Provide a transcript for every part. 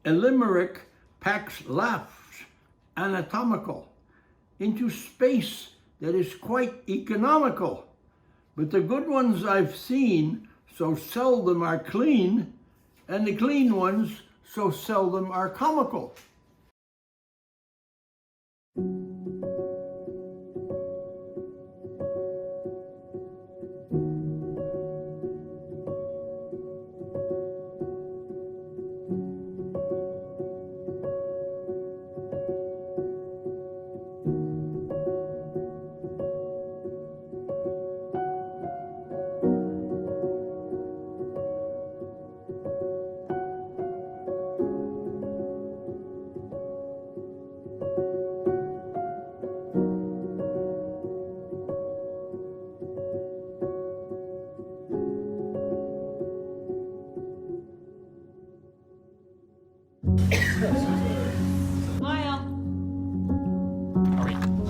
A limerick packs laughs anatomical into space that is quite economical. But the good ones I've seen so seldom are clean, and the clean ones so seldom are comical. Smile. Don't worry about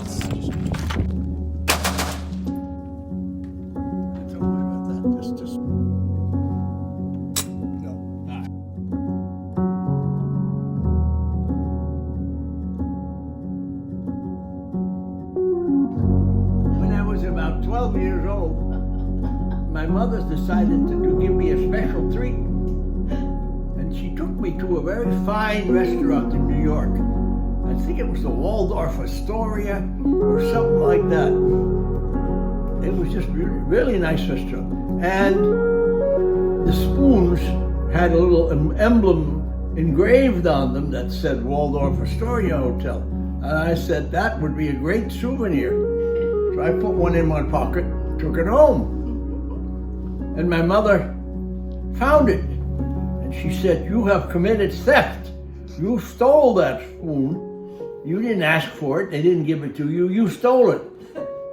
that. Just no. When I was about 12 years old, my mother decided to give me a special treat. And she took me to a very fine restaurant in New York. I think it was the Waldorf Astoria or something like that. It was just really nice restaurant. And the spoons had a little emblem engraved on them that said Waldorf Astoria Hotel. And I said, that would be a great souvenir. So I put one in my pocket, took it home. And my mother found it. And she said, you have committed theft. You stole that spoon. You didn't ask for it. They didn't give it to you. You stole it.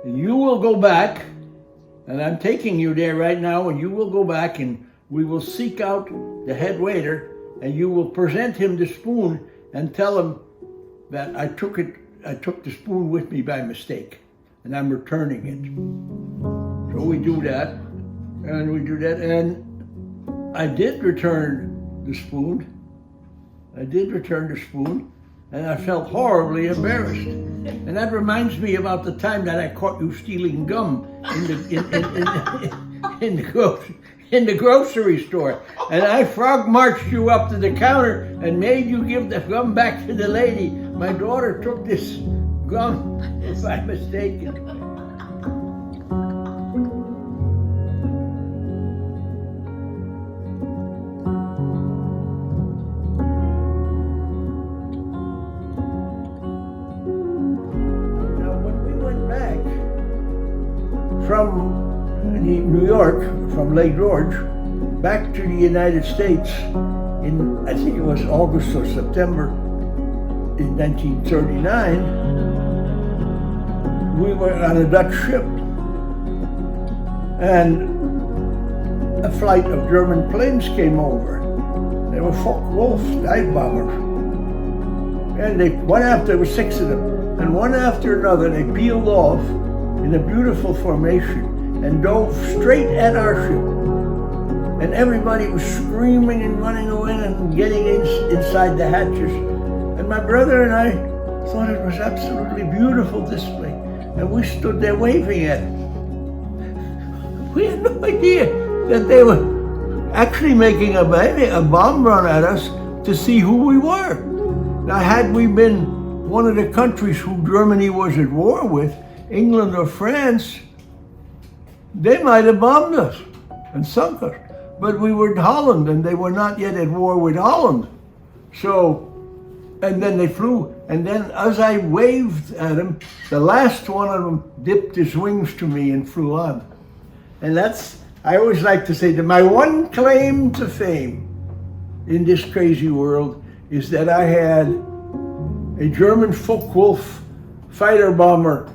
And you will go back, and I'm taking you there right now, and you will go back and we will seek out the head waiter, and you will present him the spoon and tell him that I took the spoon with me by mistake, and I'm returning it. So we do that, and I did return the spoon. And I felt horribly embarrassed. And that reminds me about the time that I caught you stealing gum in the grocery store. And I frog marched you up to the counter and made you give the gum back to the lady. My daughter took this gum by mistake. From New York, from Lake George, back to the United States in, I think it was August or September in 1939, we were on a Dutch ship. And a flight of German planes came over. They were Focke-Wulf dive bombers. And there were 6 of them, and one after another they peeled off in a beautiful formation and dove straight at our ship. And everybody was screaming and running away and getting inside the hatches. And my brother and I thought it was absolutely beautiful display. And we stood there waving at it. We had no idea that they were actually making a bomb run at us to see who we were. Now, had we been one of the countries who Germany was at war with, England or France, they might have bombed us and sunk us. But we were in Holland, and they were not yet at war with Holland. So, and then they flew, and then as I waved at them, the last one of them dipped his wings to me and flew on. And I always like to say that my one claim to fame in this crazy world is that I had a German Focke-Wulf fighter bomber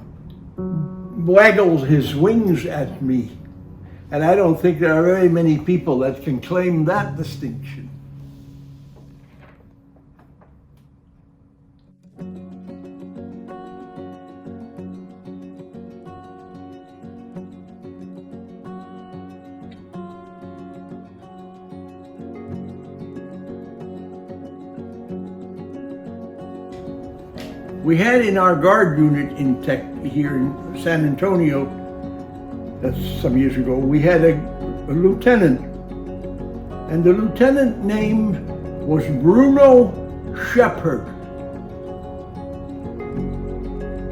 waggled his wings at me. And I don't think there are very many people that can claim that distinction. We had in our guard unit in here in San Antonio, that's some years ago, we had a lieutenant. And the lieutenant name was Bruno Shepherd.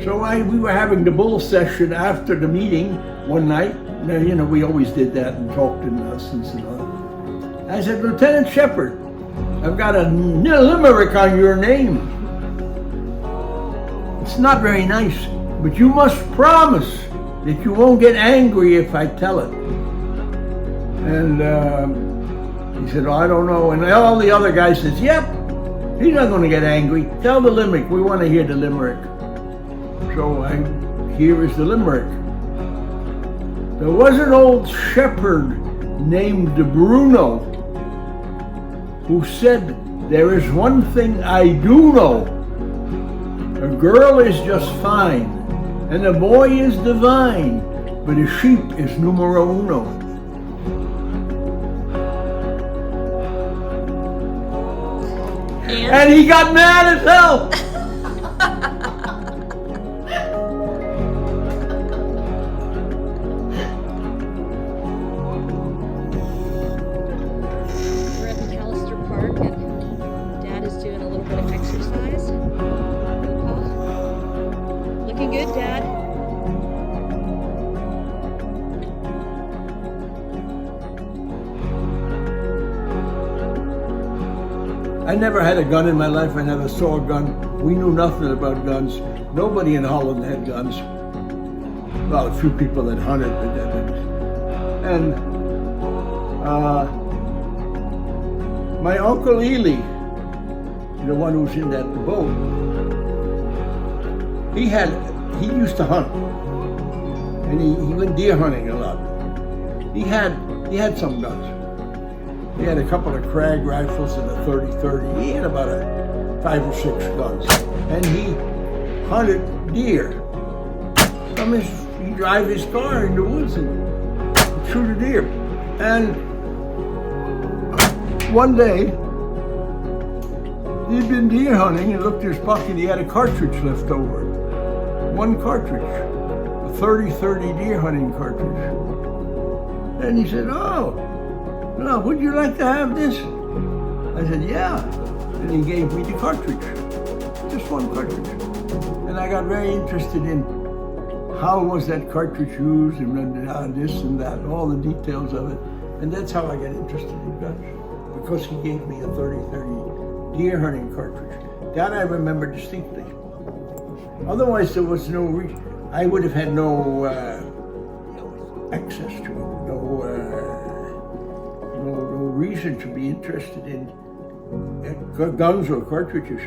So we were having the bull session after the meeting one night. Now, you know, we always did that and talked in nonsense and all. I said, Lieutenant Shepherd, I've got a limerick on your name. It's not very nice, but you must promise that you won't get angry if I tell it. And he said, oh, I don't know. And all the other guys says, yep, he's not going to get angry. Tell the limerick. We want to hear the limerick. So here is the limerick. There was an old shepherd named Bruno who said, there is one thing I do know. A girl is just fine, and a boy is divine, but a sheep is numero uno. And he got mad as hell. I never had a gun in my life. I never saw a gun. We knew nothing about guns. Nobody in Holland had guns. Well, a few people that hunted, but that didn't. And my Uncle Ely, the one who was in that boat, he used to hunt. And he went deer hunting a lot. He had some guns. He had a couple of Krag rifles and a 30-30. He had about 5 or 6 guns. And he hunted deer. He'd drive his car in the woods and shoot a deer. And one day, he'd been deer hunting and looked in his pocket. He had a cartridge left over. One cartridge. A 30-30 deer hunting cartridge. And he said, oh, no, would you like to have this? I said, yeah. And he gave me the cartridge, just one cartridge. And I got very interested in how was that cartridge used and this and that, all the details of it. And that's how I got interested in guns, because he gave me a 30-30 deer hunting cartridge. That I remember distinctly. Otherwise, there was no reason. I would have had no access to it, no reason to be interested in guns or cartridges.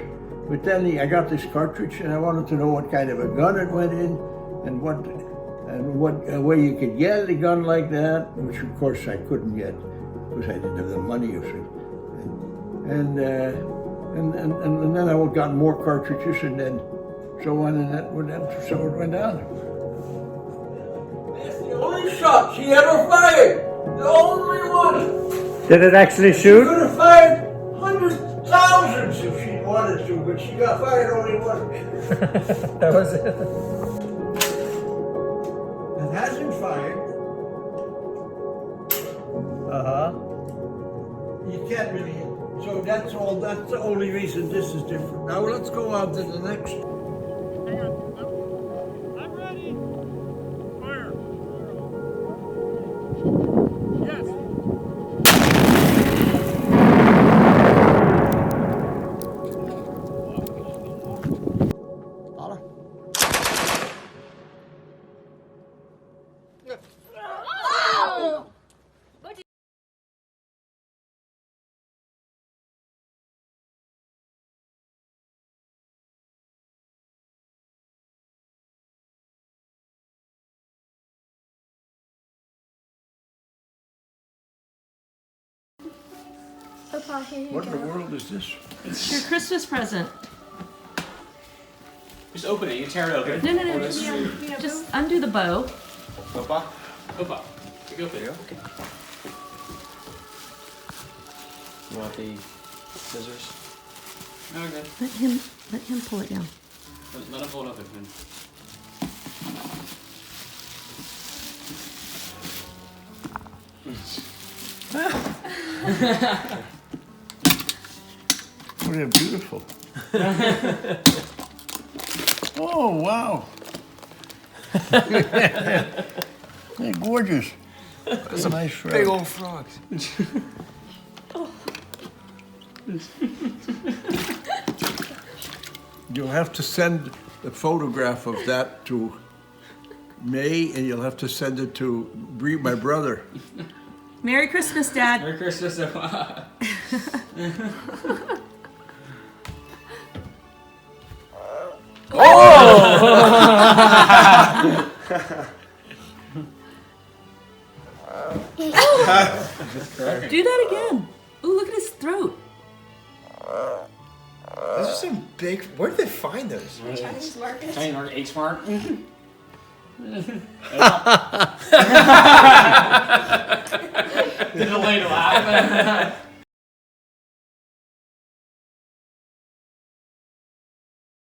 But then I got this cartridge, and I wanted to know what kind of a gun it went in, and what way you could get a gun like that, which of course I couldn't get because I didn't have the money of it. And then I got more cartridges, and then so on, and so it went on. That's the only shot she ever fired. The only one. Did it actually shoot? She could have fired hundreds, thousands if she wanted to, but she got fired only once. That was it. It hasn't fired. You can't really. So that's all. That's the only reason this is different. Now let's go on to the next. Hang on. I'm ready. Fire. Yes. Papa, here you What go. in the world is this? It's your Christmas present. Just open it. You tear it open. No. Just undo the bow. Opa. Opa. You open it. Okay. You want the scissors? Okay. Let him pull it down. Let him hold up it, man. Oh, they're beautiful. Oh, wow. They're gorgeous. That's a nice shrimp. Big old frogs. You'll have to send a photograph of that to May, and you'll have to send it to my brother. Merry Christmas, Dad. Merry Christmas. Do that again. Ooh, look at his throat. Those are some big. Where did they find those? Chinese market. Chinese market, H Smart. Delay to laugh.